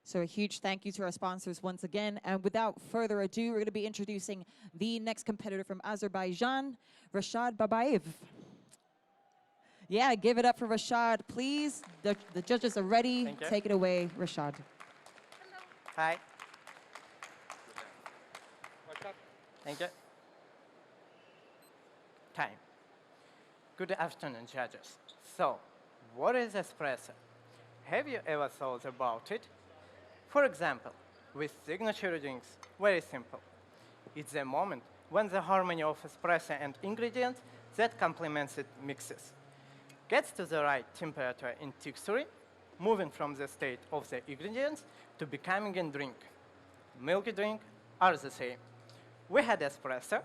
So a huge thank you to our sponsors once again. And without further ado, we're going to be introducing the next competitor from Azerbaijan, Rashad Babaev. Yeah, give it up for Rashad, please. The judges are ready. Thank you. Take it away, Rashad. Hi. Thank you. Time. Good afternoon, judges. So, what is espresso? Have you ever thought about it? For example, with signature drinks, very simple. It's the moment when the harmony of espresso and ingredients that complements it mixes. Gets to the right temperature in texture, moving from the state of the ingredients to becoming a drink. Milky drink are the same. We had espresso,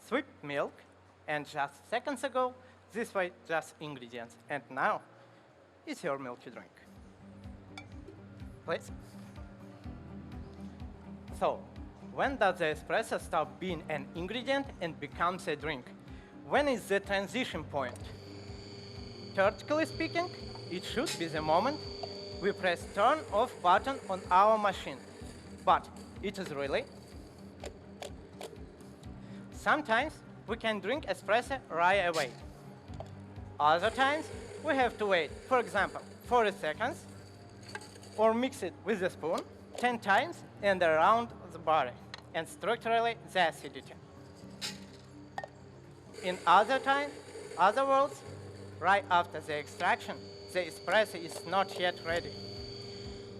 sweet milk, and just seconds ago, this was just ingredients. And now, it's your milky drink. Please. So, when does the espresso stop being an ingredient and becomes a drink? When is the transition point? Theoretically speaking, it should be the moment we press turn off button on our machine. But it is really. Sometimes we can drink espresso right away. Other times we have to wait, for example, 40 seconds, or mix it with a spoon 10 times and around the body, and structurally the acidity. In other words, right after the extraction, the espresso is not yet ready.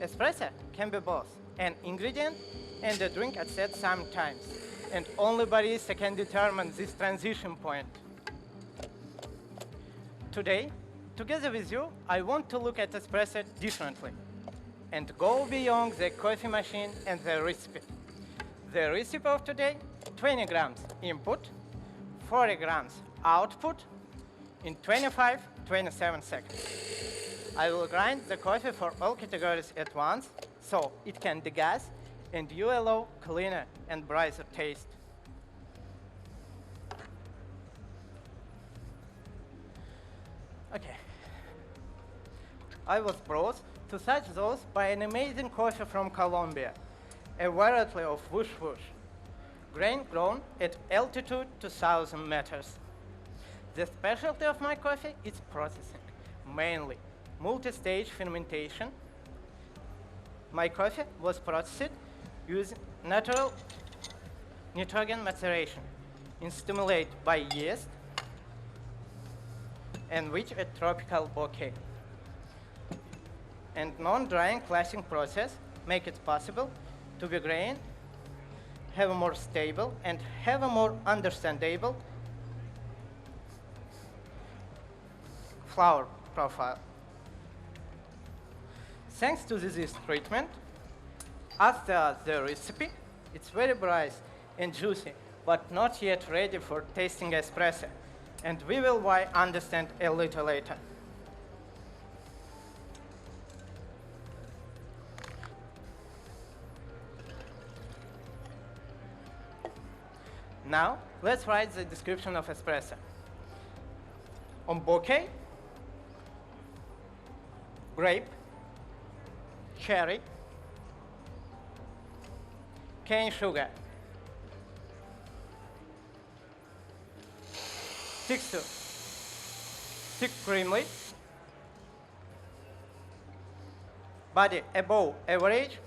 Espresso can be both an ingredient and a drink at some times, and only barista can determine this transition point. Today, together with you, I want to look at espresso differently and go beyond the coffee machine and the recipe. The recipe of today, 20 grams input, 40 grams output in 27 seconds. I will grind the coffee for all categories at once, so it can degas and you allow cleaner and brighter taste. Okay. I was brought to such those by an amazing coffee from Colombia, a variety of whoosh whoosh, grain grown at altitude 2,000 meters. The specialty of my coffee is processing, mainly multi-stage fermentation. My coffee was processed using natural nitrogen maceration, stimulated by yeast, and which a tropical bouquet. And non-drying clashing process make it possible to be grain, have a more stable, and have a more understandable flower profile. Thanks to this yeast treatment, as the recipe, it's very bright and juicy, but not yet ready for tasting espresso. And we will why understand a little later. Now, let's write the description of espresso. On bouquet, grape, cherry, cane sugar, texture, thick creamy, body above average,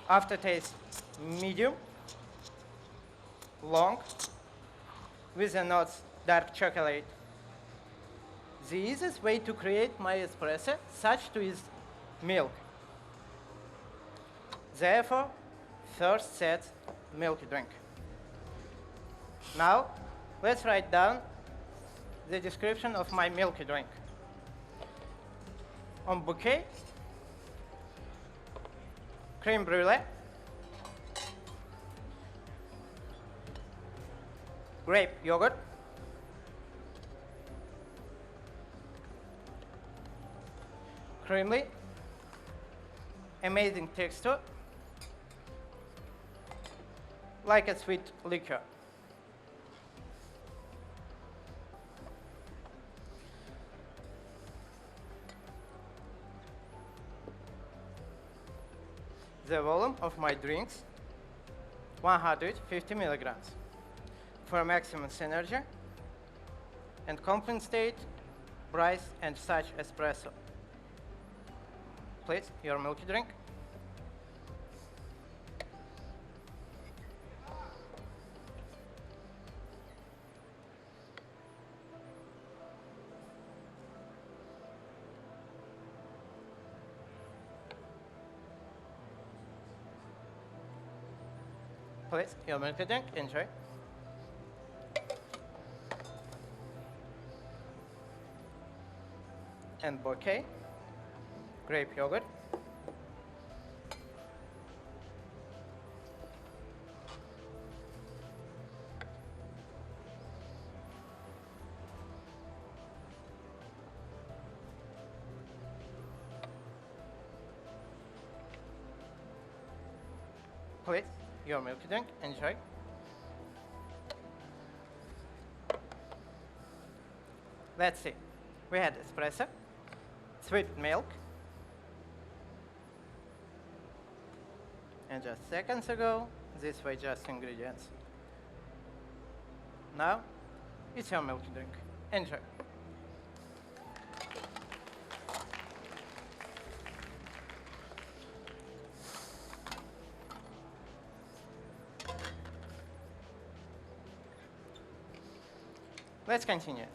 aftertaste medium, long, with the notes dark chocolate. The easiest way to create my espresso such to is milk. Therefore, first set milky drink. Now, let's write down the description of my milky drink. On bouquet, creme brulee, grape yogurt, creamy, amazing texture, like a sweet liquor. the volume of my drinks, 150 milligrams, for maximum synergy and compensate price and such espresso. Please, your milky drink. Please, your milky drink, enjoy. And bouquet, grape yogurt. Please, your milky drink, enjoy. Let's see, we had espresso, sweet milk, and just seconds ago, these were just ingredients. Now, it's your milky drink. Enjoy. Let's continue.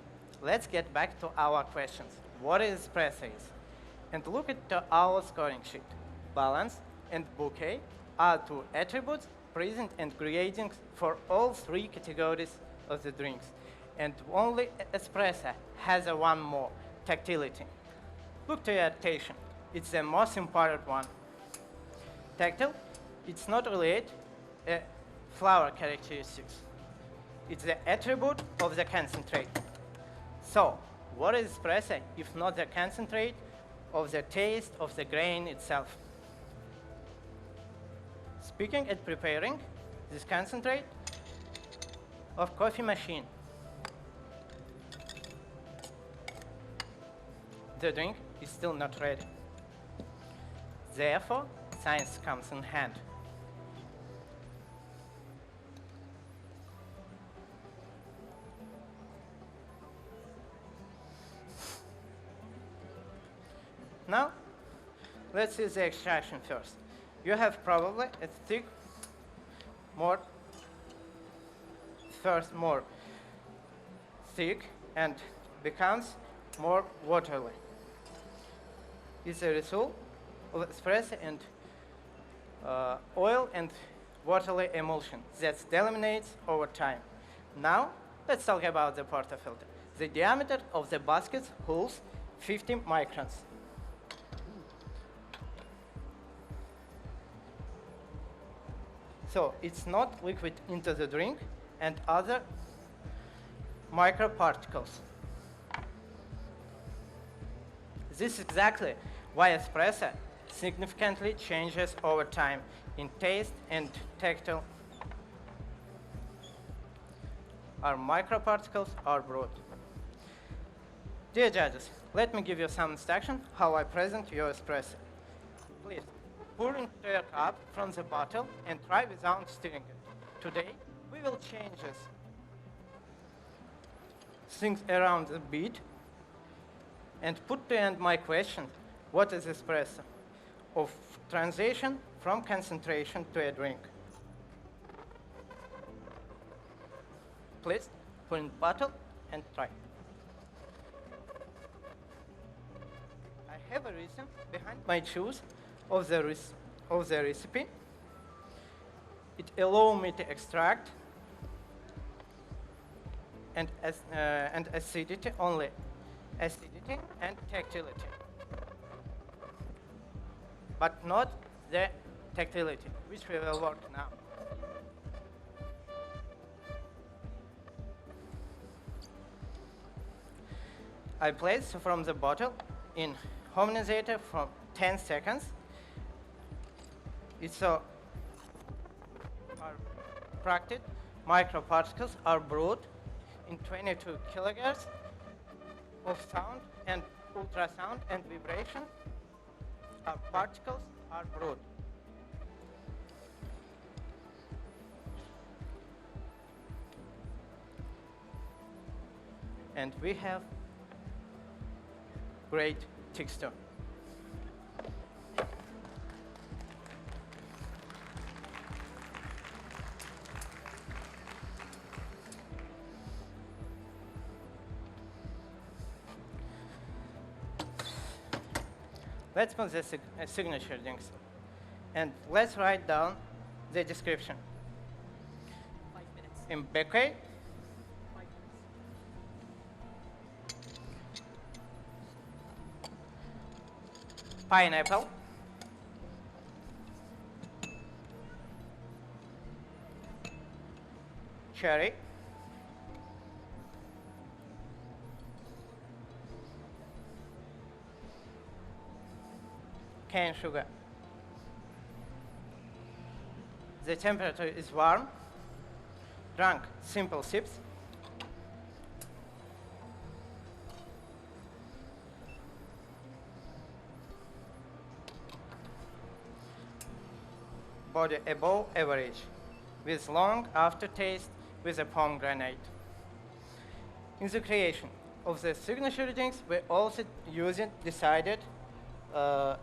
Let's get back to our questions. What is espresso? And look at our scoring sheet. Balance and bouquet are two attributes present and grading for all three categories of the drinks. And only espresso has a one more, tactility. Look to your attention. It's the most important one. Tactile, it's not related flower characteristics. It's the attribute of the concentrate. So, what is espresso if not the concentrate of the taste of the grain itself? Speaking and preparing this concentrate of coffee machine, the drink is still not ready. Therefore, science comes in hand. Now, let's see the extraction first. You have probably a thick, more thick and becomes more watery. It's a result of espresso and oil and watery emulsion that delaminates over time. Now, let's talk about the portafilter. The diameter of the basket holds 50 microns. So it's not liquid into the drink and other microparticles. This is exactly why espresso significantly changes over time in taste and tactile. Our microparticles are broad. Dear judges, let me give you some instruction how I present your espresso. Please. Pour into your cup from the bottle and try without stirring it. Today, we will change things around a bit and put to end my question, what is espresso? Of transition from concentration to a drink. Please, put in the bottle and try. I have a reason behind my choice of the recipe. It allows me to extract and acidity only, acidity and tactility, but not the tactility, which we will work now. I place from the bottle in homogenizer for 10 seconds. It's our practice microparticles are brought in 22 kilohertz of sound and ultrasound and vibration. Our particles are brought. and we have great texture. Let's put the signature links, and let's write down the description. 5 minutes. In bakery, 5 minutes. pineapple, cherry, cane sugar. The temperature is warm. Drunk, simple sips. Body above average, with long aftertaste with a pomegranate. In the creation of the signature drinks, we also decided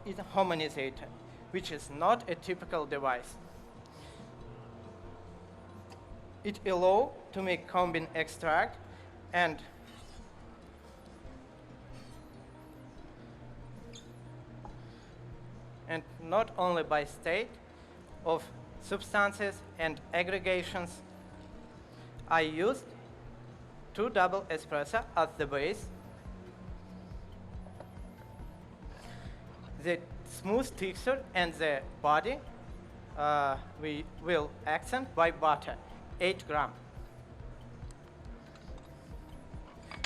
is a harmonizator, which is not a typical device. It allows to make combine extract and not only by state of substances and aggregations. I used 2 double espresso as the base. The smooth texture and the body we will accent by butter, 8 grams.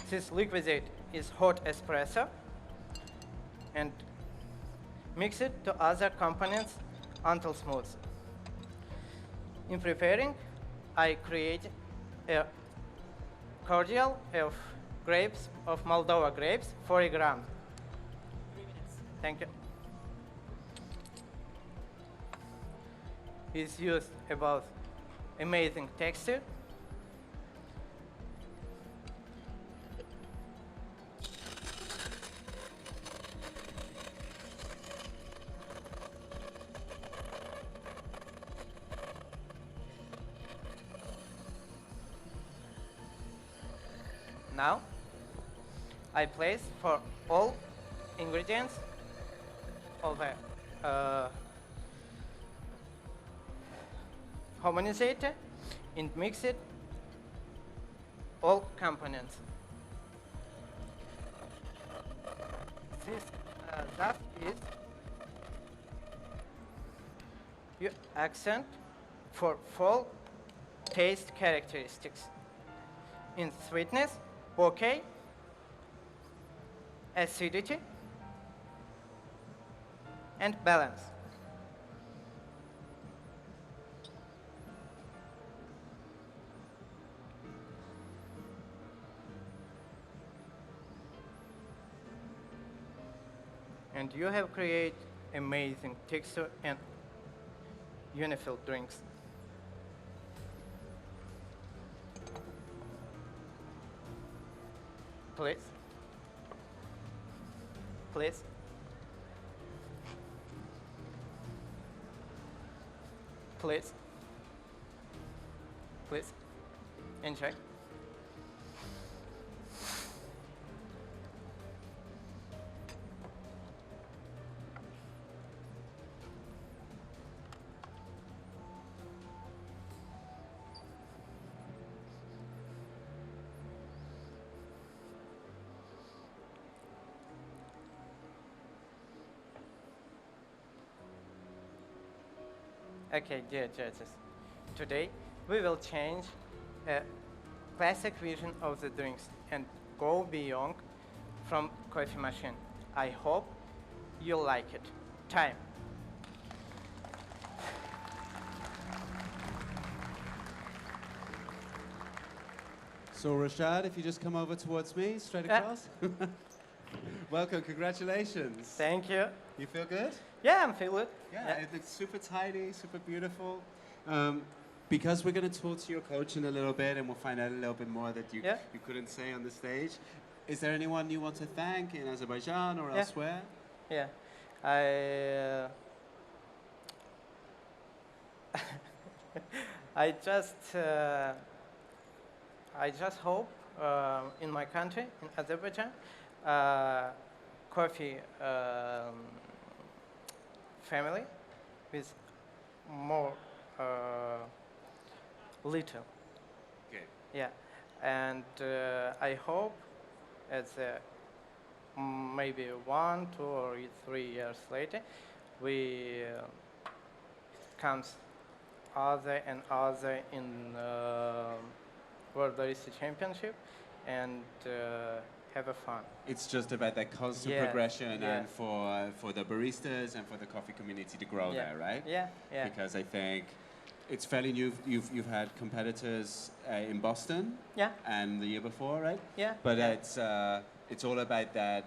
This liquidate is hot espresso, and mix it to other components until smooth. In preparing, I create a cordial of grapes, of Moldova grapes, 40 grams. 3 minutes. Thank you. Is used about amazing texture. Now, I place for all ingredients of a harmonizator and mix it all components. This that is your accent for full taste characteristics in sweetness, bouquet, acidity, and balance. And you have created amazing texture and unifilled drinks. Please. Please. Please. Please. Enjoy. Okay, dear judges, today we will change a classic vision of the drinks and go beyond from coffee machine. I hope you like it. Time. So Rashad, if you just come over towards me, straight across. Welcome, congratulations. Thank you. You feel good? Yeah, I'm feeling it. Yeah, it looks super tidy, super beautiful. because we're going to talk to your coach in a little bit, and we'll find out a little bit more that you you couldn't say on the stage. Is there anyone you want to thank in Azerbaijan or elsewhere? Yeah, I just hope in my country, in Azerbaijan, coffee family with more little. Okay. Yeah, and I hope as maybe 1, 2, or 3 years later, we comes other and other in World Barista Championship and have a fun. It's just about that constant progression and for the baristas and for the coffee community to grow there, right? Yeah, yeah. Because I think it's fairly new. You've had competitors in Boston and the year before, right? Yeah. But it's all about that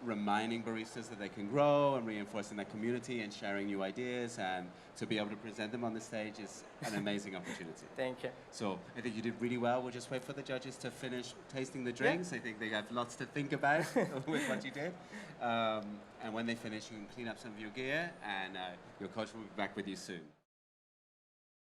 reminding baristas that they can grow and reinforcing that community and sharing new ideas, and to be able to present them on the stage is an amazing opportunity. Thank you. So I think you did really well. We'll just wait for the judges to finish tasting the drinks. I think they have lots to think about with what you did. And when they finish, you can clean up some of your gear, and your coach will be back with you soon.